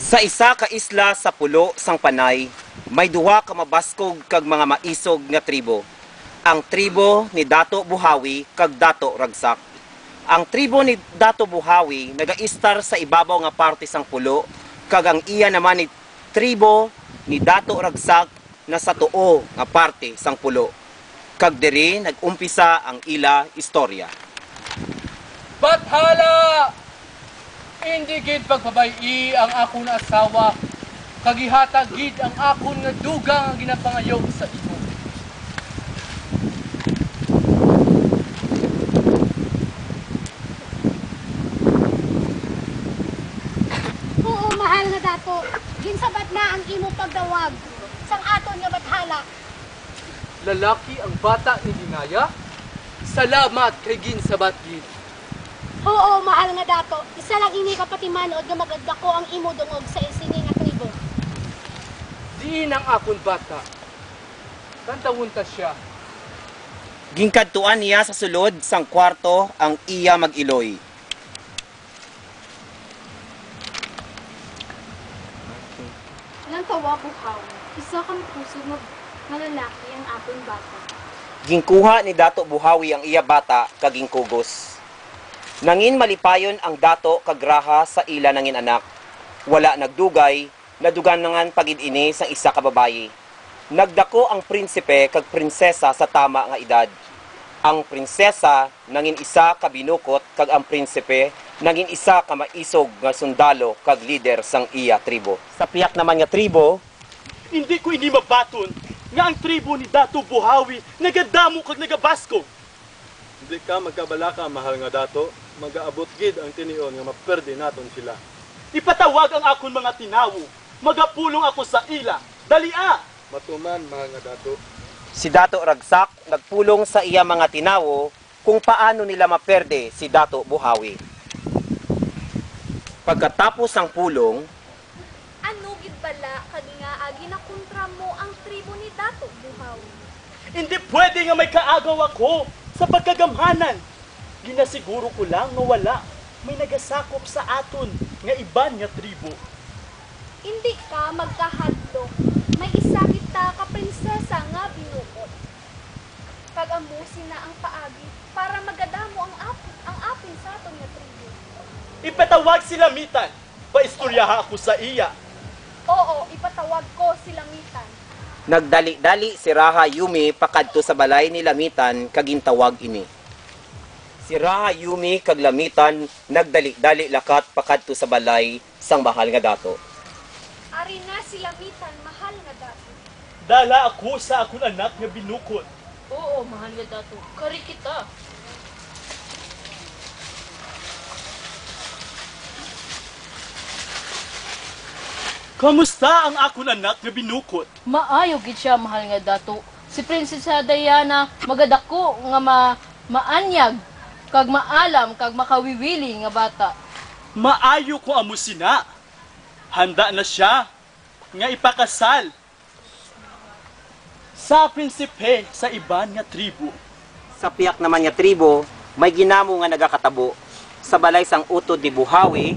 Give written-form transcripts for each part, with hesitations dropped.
Sa isa ka isla sa pulo sang Panay, may duha ka mabaskog kag mga maisog nga tribo. Ang tribo ni Dato Buhawi kag Dato Ragsak. Ang tribo ni Dato Buhawi nagaistar sa ibabaw nga parte sang pulo, kag ang iya naman ni tribo ni Dato Ragsak na sa tuo nga parte sang pulo. Kag diri nagumpisa ang ila istorya. Bathala! Hindi gid pagbabayi ang akon asawa, kagihatag gid ang akon nga dugang nga ginapangayog sa imo. Oo, mahal nga dato. Ginsabat na ang imo pagdawag sang aton nga bathala. Lalaki ang bata ni Dinaya? Salamat kay ginsabat gid. Oo, mahal nga dato. Isa lang ini kapatimanod nga magadako ang imo dungog sa isini nga tribo. Diin ang akon bata. Kantawon ta siya. Gingkadtuan niya sa sulod sang kwarto ang iya mag-iloy. Nang tawa buhaw, isa kang puso nga lalaki ang aton bata. Gingkuha ni Dato Buhawi ang iya bata kag gingkugos. Nangin malipayon ang dato kagraha sa ila nangin anak. Wala nagdugay, nadugan nangan pagid ini sang isa ka babayi. Nagdako ang prinsipe kag prinsesa sa tama nga edad. Ang prinsesa nangin isa ka binukot kag ang prinsipe nangin isa ka maisog nga sundalo kag lider sang iya tribo. Sa piyak naman nga tribo, hindi ko ini mabaton nga ang tribo ni Dato Buhawi nagadamo kag nagabasko. Hindi ka magkabalaka, mahal nga dato. Magaabot gid ang tinion nga maperde naton sila. Ipatawag ang akon mga tinawo. Magapulong ako sa ila. Dalia! Matuman, mahal nga dato. si Dato Ragsak nagpulong sa iya mga tinawo kung paano nila maperde si Dato Buhawi. Pagkatapos ng pulong, Ano gid bala kag nga agi na kontra mo ang tribo ni Dato Buhawi? Hindi pwede nga may kaagaw ako sa pagkagamhanan. Ginasiguro ko lang nga wala may nagasakop sa aton nga iban nga tribo. Hindi ka magkahadlok. May isa kita ka prinsesa nga binukot. Kag amusin na ang paagi para magadamo ang apin sa aton nga tribo. Ipatawag sila mitan. Paistoryaha ako sa iya. Oo, ipatawag ko si Lamitan. nagdali-dali si Raha Yumi pakadto sa balay ni Lamitan kagintawag ini. Si Raha Yumi kag Lamitan nagdali-dali lakat pakadto sa balay sang mahal nga dato. Ari na si Lamitan, mahal nga dato. Dala ako sa akong anak nga binukod. Oo, mahal nga dato. Kari kita. Kamusta ang akong anak nga binukod? Maayo gid siya, mahal nga dato. Si Prinsesa Diana magadako nga maanyag kag maalam kag makawiwili nga bata. Maayo ko amo sina. Handa na siya nga ipakasal sa prinsipe sa iban nga tribo. Sa piyak naman nga tribo, may ginamo nga nagakatabo. Sa balay sang utod ni Buhawi,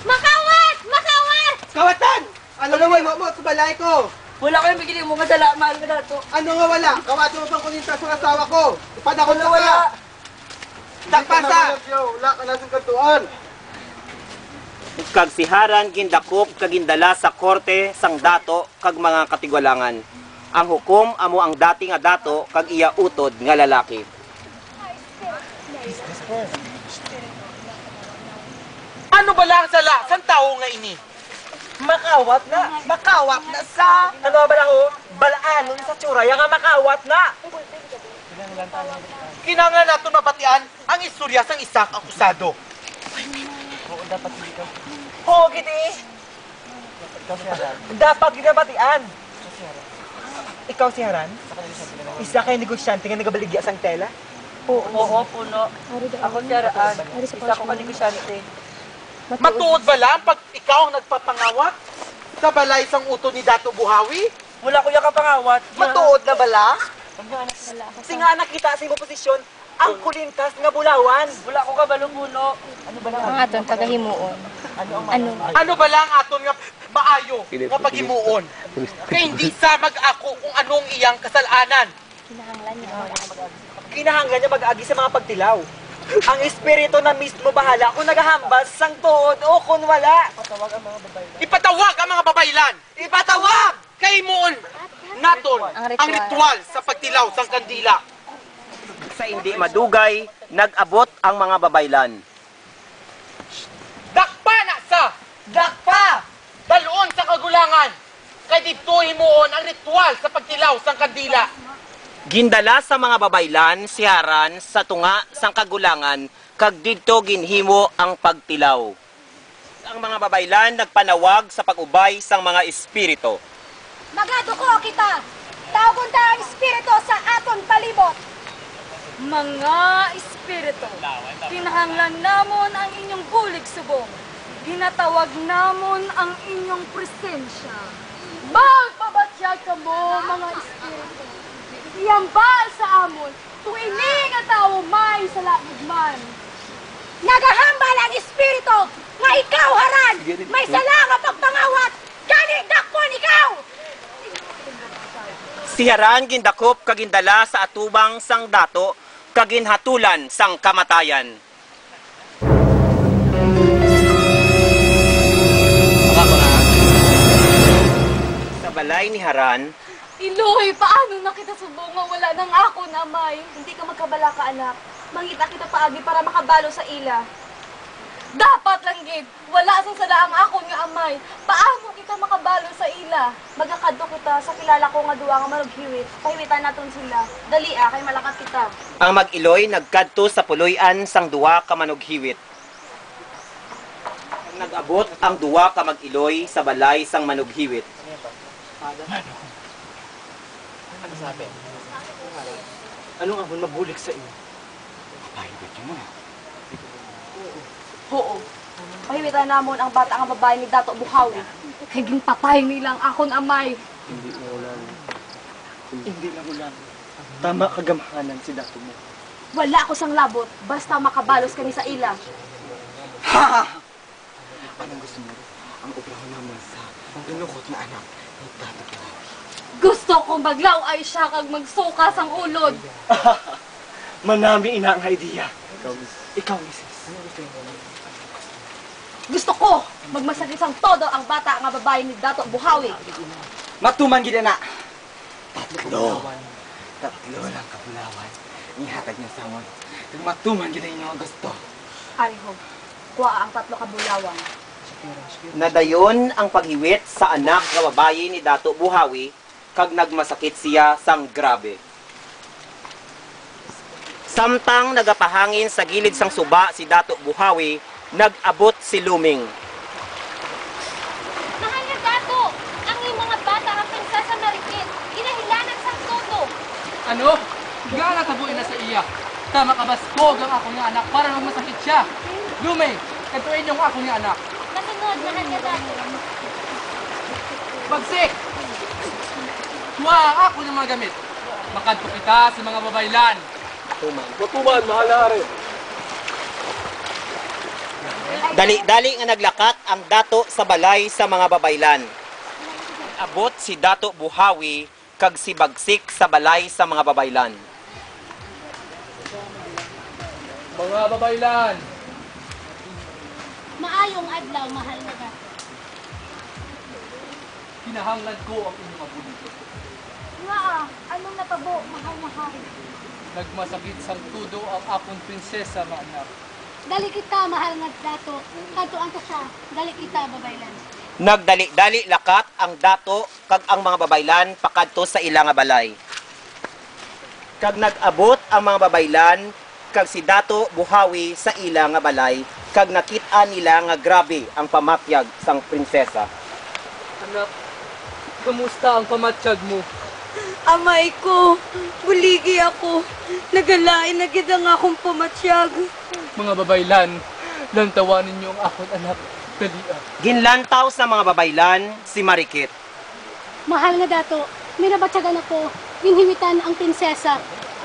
Makawat! Makawat! Kawatan! Ano naman mo sa balay ko? Wala ko yung bigili mo nga dala, mahal nga dato. Ano nga wala? Kawatan mo pang kuninta sa asawa ko. Ipadakot Wala, na wala. Takpasa! Wala ka na sa kantuan. kag siharan gindakop kag gindala sa korte sang dato kag mga katigwalangan. Ang hukom amo ang dati nga dato kag iya utod nga lalaki. Ano ba lang sala? San tao nga ini? Makawat na! Makawat na sa... Ano ba lang ho? Balaanon sa tsuraya nga makawat na! Kinanglan nato mapatian ang istorya sang isak akusado. Oo, dapat hindi ka. Oo, giti! Dapat ginabatian. Ikaw si Haran? Isa kayo negosyante nga nagabaligya sang tela? Oo, puno. Ako si Araan. Isa ko ka negosyante. Matuod ba lang pag ikaw ang nagpapangawat? Sa balay sang uto ni Dato Buhawi? Wala ko yung kapangawat. Matuod na bala? Singa nakita sa imong posisyon, ang kulintas nga bulawan. Wala ko kabalubuno. Ano ba lang? Ang aton pagahimuon. Ano ba lang aton nga maayo nga paghimuon? Kaya hindi sa mag-ako kung anong iyang kasalanan. Kinahanglan niya mag-agi sa mga pagtilaw. Ang espiritu na mismo bahala kung naghahambal sang tuod o kung wala. Ipatawag ang mga babaylan! Ipatawag! Kay moon naton ang ritual sa pagtilaw sang kandila. Sa hindi madugay, nag-abot ang mga babaylan. Dakpa na sa! Dakpa! Dalon sa kagulangan! Kay dito himuon ang ritual sa pagtilaw sang kandila. Gindala sa mga babaylan si Haran sa tunga sang kagulangan kag didto ginhimo ang pagtilaw. Ang mga babaylan nagpanawag sa pag-ubay sang mga espiritu. Magaduko kita! Tawgon ta ang espiritu sa aton palibot! Mga espiritu, kinahanglan namon ang inyong bulig subong. Ginatawag namon ang inyong presensya. Magpabatyag ka mo, mga espiritu. Iyambal sa amon, tuwini nga tao may sa man. Nagahambal ang espiritu nga ikaw, Haran! May sala nga pagpangawat! Gani dakpon ikaw! Si Haran gindakop kag gindala sa atubang sang dato kag ginhatulan sang kamatayan. Sa balay ni Haran, Iloy, paano na kita subong nga wala nang ako na may? Hindi ka magkabala ka, anak. Mangita kita paagi para makabalo sa ila. Dapat lang, Gid. Wala sang sala ang ako nga amay. Paano kita makabalo sa ila? Magakadto kita sa kilala ko nga duwa nga manughiwit. Pahiwitan naton sila. Dali kay malakat kita. ang mag-iloy nagkadto sa puloy-an sang duwa ka manughiwit. Nag-abot ang duwa ka mag-iloy sa balay sang manughiwit. Ano sabi? Anong amon mabulik sa inyo? Oo. Pahiwitan namon ang bata nga babae ni Dato Buhawi. Higing patay nilang akon amay. Hindi lang ulan. Tama kagamhanan si dato mo. Wala ako sang labot, basta makabalos kami sa ila. Anong gusto mo? Ang ubraw naman sa dinukot na anak ni Dato Buhawi. Gusto kong baglaw ay siya kag magsuka sang ulod. Manami ina ang idea. Ikaw, misis. Gusto ko magmasakit sang todo ang bata nga babae ni Dato Buhawi. Matuman gid na. Tatlo lang kabulawan. Ihatag niya sa mon. Kung matuman gid inyo ang gusto. Ariho, kuha ang 3 kabulawang. Nadayon ang paghiwit sa anak nga babaye ni Dato Buhawi kag nagmasakit siya sang grabe. Samtang nagapahangin sa gilid sang suba si Dato Buhawi, nag-abot si Luming. Mahal nga Dato! Ang iyong mga bata ang prinsesa Marikit! Ginahilanan sang todo! Ano? Nga natabuin na sa iya. Tama ka baskog ang ako nga anak para magmasakit siya. Lumay, katuin yung ako nga anak. Nasunod, mahal nga Dato! Bagsik! Tuwa ang ako ng mga gamit. Makadto kita sa mga babaylan. Matuman, mahal na hari. Dali-dali nga naglakat ang dato sa balay sa mga babaylan. Abot si Dato Buhawi kag si Bagsik sa balay sa mga babaylan. Mga babaylan, Maayong adlaw, mahal nga Dato! kinahanglan ko ang inyong mabulit. Nga anong natabo, mahal na hari? Nagmasakit sang tudo ang akong prinsesa, mga anak. Dali kita, mahal nga Dato! Kantuan ka siya, dali kita, babaylan! Nagdali-dali lakat ang dato kag ang mga babaylan pakadto sa ila nga balay. Kag nag-abot ang mga babaylan kag si Dato Buhawi sa ila nga balay kag nakit-an nila nga grabe ang pamatyag sang prinsesa. Anak, kamusta ang pamatsyag mo? Amay ko, buligi ako. Nagalain na gid ang akong pamatsyag. Mga babaylan, Lantawanin niyo ang akong anak. Dalia. Ginlantaw sa mga babaylan si Marikit. Mahal nga dato, minabatyagan ako, ginhimitan ang prinsesa.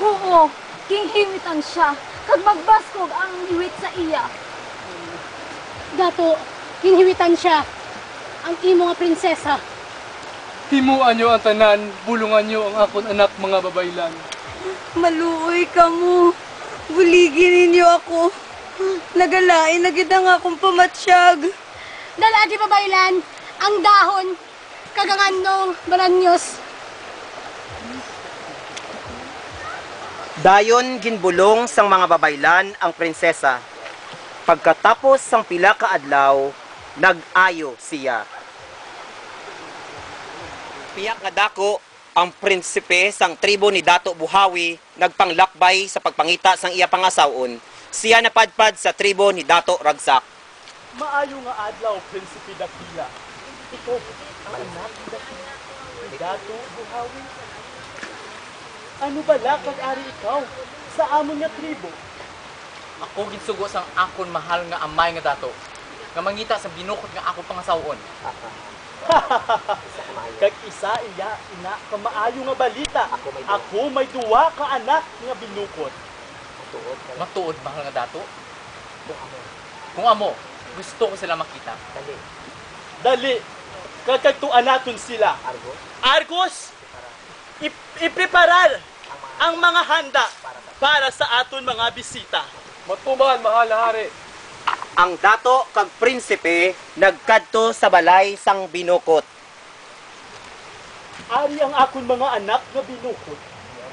Oo, kinghimitan siya. Kag magbaskog ang hiwit sa iya. Dato, ginhimitan siya ang imo nga prinsesa. Himuan niyo ang tanan, bulungan niyo ang akong anak mga babaylan. Maluoy ka mo. Buligin ninyo ako. Nagalain na gid ang akong pamatsyag. Dala di babaylan, ang dahon, kagangan nung baranyos. Dayon ginbulong sang mga babaylan ang prinsesa. Pagkatapos sang pila ka adlaw, nag-ayo siya. Piyak nga dako ang prinsipe sang tribo ni Dato Buhawi nagpanglakbay sa pagpangita sang iya pangasawon. Siya napadpad sa tribo ni Dato Ragsak. Maayo nga adlaw, Prinsipe Dakila. Ikaw, ang anak ni Dakila. Dato Buhawi. Ano bala kag ari ikaw sa amon nga tribo? Ako ginsugo sang akon mahal nga amay nga dato. Nga mangita sa binukod nga ako pangasawon. Kag isa iya ina ka maayo nga balita. Ako may duwa ka anak nga binukod. Matuod mahal nga dato. Kung amo, gusto ko sila makita. Dali, kakagtuan naton sila. Argos, ipreparar ang mga handa para sa aton mga bisita. Matuman, mahal na hari. Ang dato kag prinsipe nagkadto sa balay sang binukot. Ari ang akon mga anak nga binukod.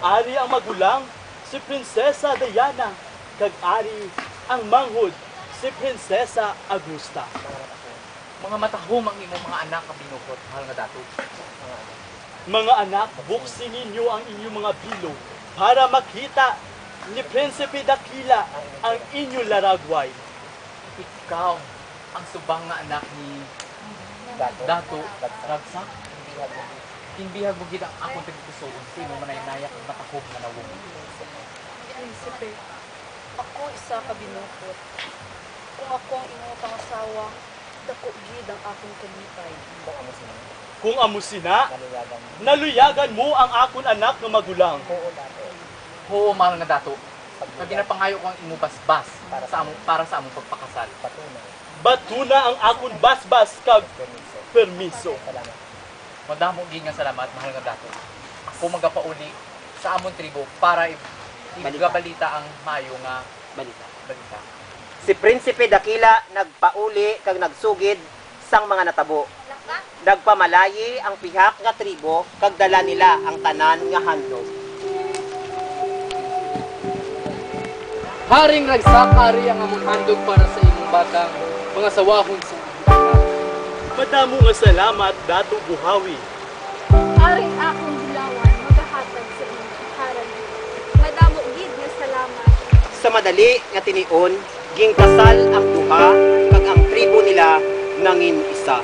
Ari ang magulang, si Prinsesa Diana. Kag ari ang manghod, si Prinsesa Augusta. Mga matahom ang imong mga anak nga binukod, mahal nga dato. Mga anak, buksin ninyo ang inyong mga bilog para makita ni Prinsipe Dakila ang inyong laragway. Ikaw ang subang nga anak ni Dato Ragsak. Kinbihag mo gid ang akong tagpusoon sino man ay nayak ang matahom nga nawong. Prinsipe, ako isa ka binukod. Kung ako ang imong pangasawa, dako gid ang akong kalipay. Kung amo sina, naluyagan mo ang akon anak nga magulang. Oo, mahal nga dato. Nga ginapangayo ko ang imo basbas para sa among pagpakasal. Batuna ang akon basbas kag permiso. Madamo gid nga salamat, mahal nga dato. Ako magapauli sa among tribo para igabalita ang mayo nga balita. Si Prinsipe Dakila nagpauli kag nagsugid sang mga natabo. Nagpamalayi ang pihak nga tribo kag dala nila ang tanan nga handog. Haring Ragsak, ari ang among handog para sa imong batang mga sawahon sa Madamo nga salamat, Dato Buhawi. Aring akong bulawan, magahatag sa imong haran. Madamo gid nga salamat. Sa madali nga tinion, gingkasal ang duha kag ang tribo nila nangin isa.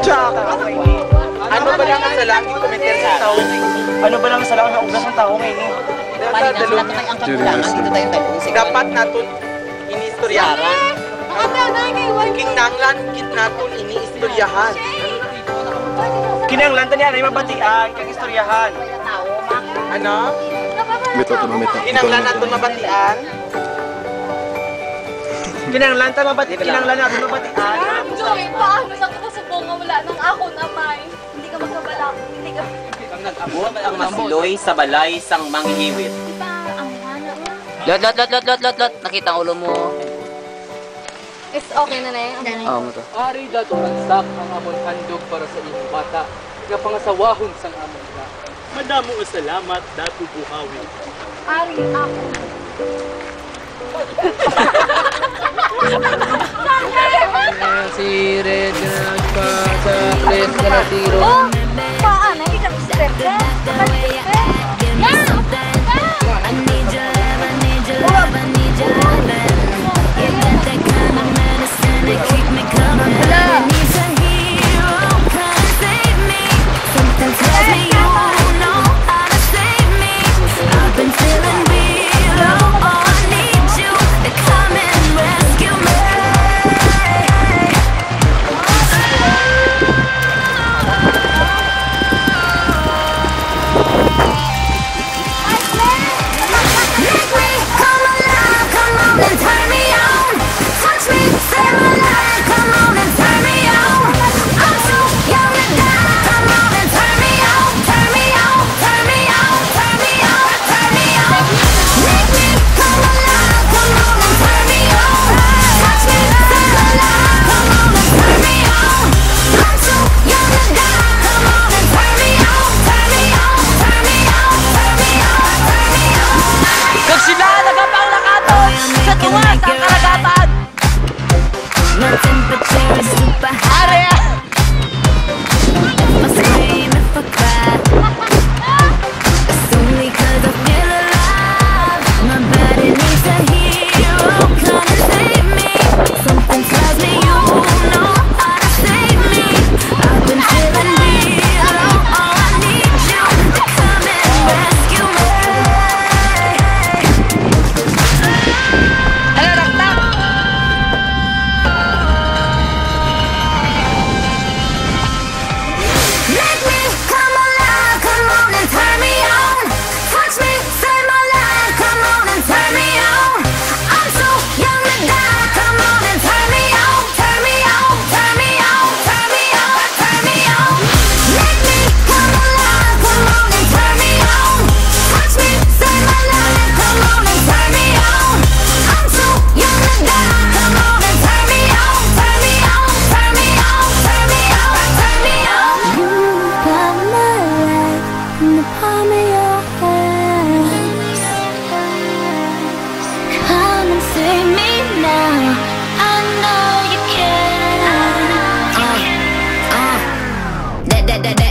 Ano ba lang ang salang i-commenter sa tao? Ano ba lang ang salang na ugas ng tao ngayon? Dapat natin ini-istoryahan. King nanglan, kit natin ini-istoryahan. Kinanglan tani ay mabatian, kang istoryahan. Ano? Kinanglan natin mabatian. Kinanglan natin mabatian. Joy, paano sa kita subong nga wala nang ako namay? Hindi ka magkabala. Hindi ka... Nag-abot ang masiloy sa balay sang manghihiwit. Diba, ang hana mo? Lot. Nakita ang ulo mo. It's okay na eh. Oo mo to. Ari dato ransak ang amon handog para sa inyong bata. Nga pangasawahon sang amon na. Madamo ang salamat, Dato Buhawi. Ari ako. Si Red pa sa Red na tiro. Oh! Paano? Hindi ka stress eh?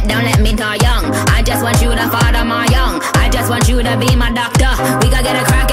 Don't let me die young. I just want you to father my young. I just want you to be my doctor. We gotta get a crack.